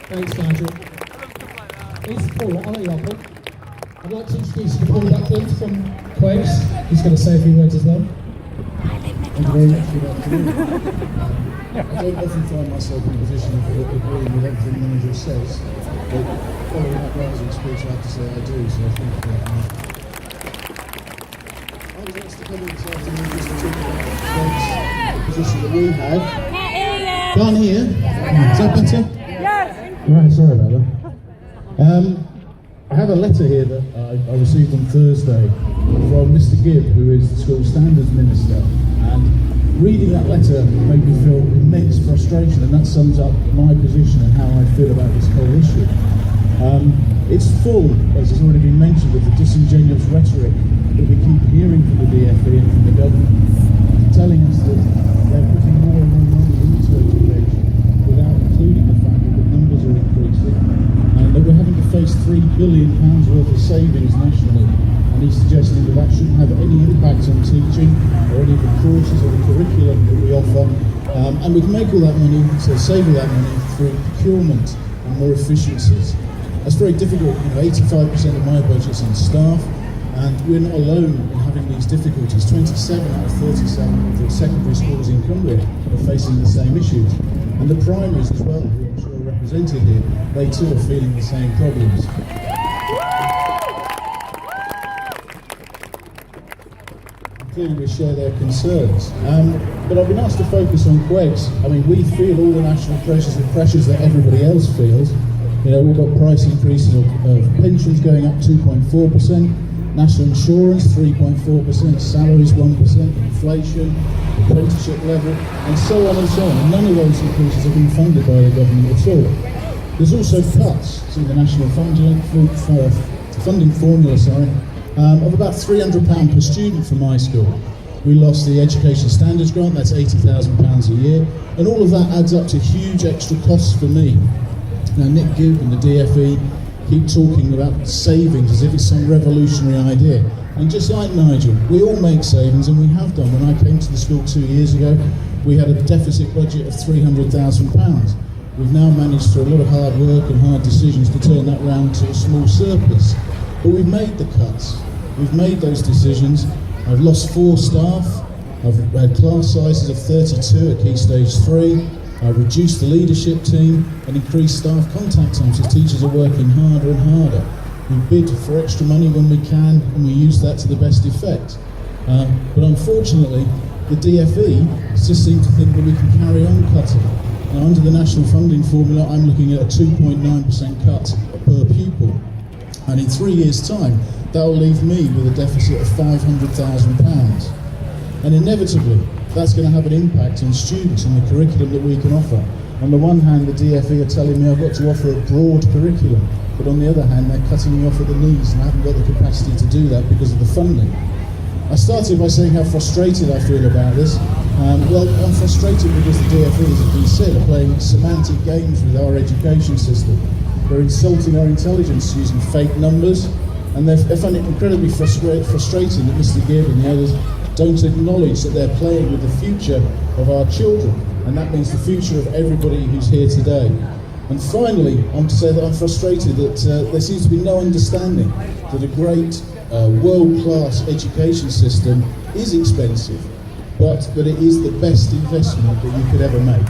Thanks, Nigel. Here's Paul. I'll let you up, Paul. I'd like to introduce you to Paul Buckland from Quays. He's going to say a few words as well. Thank you very much. Good afternoon. I don't often find myself in a position of agreeing with everything the manager says, but following that rousing speech, I have to say I do, so thank you very much. I was asked to come in this afternoon just to talk about the position that we have. Can't hear you. Is that better? Yes. Right, sorry about that. I have a letter here that I received on Thursday from Mr. Gibb, who is the school standards minister, and reading that letter made me feel immense frustration, and that sums up my position and how I feel about this whole issue. It's full, as has already been mentioned, of the disingenuous rhetoric that we keep hearing from the DFE and from the government, telling us that they're putting more and more money into education without including the fact that the numbers are increasing, and that we're having to face £3 billion worth of savings nationally. And he's suggesting that that shouldn't have any impact on teaching or any of the courses or the curriculum that we offer. And we can make all that money, so save all that money through procurement and more efficiencies. That's very difficult. 85% of my budget's on staff, and we're not alone in having these difficulties. 27 out of 37 of the secondary schools in Cumbria are facing the same issues. And the primaries as well, who I'm sure are represented here, they too are feeling the same problems. Clearly we share their concerns. But I've been asked to focus on Quays. We feel all the national pressures that everybody else feels. We've got price increases of pensions going up 2.4%, national insurance 3.4%, salaries 1%, inflation, apprenticeship level, and so on and so on. And none of those increases have been funded by the government at all. There's also cuts to the national funding formula, of about £300 per student for my school. We lost the Education Standards Grant, that's £80,000 a year, and all of that adds up to huge extra costs for me. Now Nick Gibb and the DFE keep talking about savings as if it's some revolutionary idea. And just like Nigel, we all make savings, and we have done. When I came to the school 2 years ago, we had a deficit budget of £300,000. We've now managed through a lot of hard work and hard decisions to turn that round to a small surplus. But we've made the cuts. We've made those decisions. I've lost 4 staff. I've had class sizes of 32 at Key Stage 3. I've reduced the leadership team and increased staff contact times as teachers are working harder and harder. We bid for extra money when we can, and we use that to the best effect. But unfortunately, the DFE just seem to think that we can carry on cutting. Now, under the national funding formula, I'm looking at a 2.9% cut per pupil. And in 3 years' time, that will leave me with a deficit of £500,000. And inevitably, that's going to have an impact on students and the curriculum that we can offer. On the one hand, the DFE are telling me I've got to offer a broad curriculum, but on the other hand, they're cutting me off at the knees, and I haven't got the capacity to do that because of the funding. I started by saying how frustrated I feel about this. Well, I'm frustrated because the DFE, as has been said, are playing semantic games with our education system. They're insulting our intelligence using fake numbers, and I find it incredibly frustrating that Mr. Gibb and the others don't acknowledge that they're playing with the future of our children, and that means the future of everybody who's here today. And finally, I'm to say that I'm frustrated that there seems to be no understanding that a great world-class education system is expensive, but that it is the best investment that you could ever make.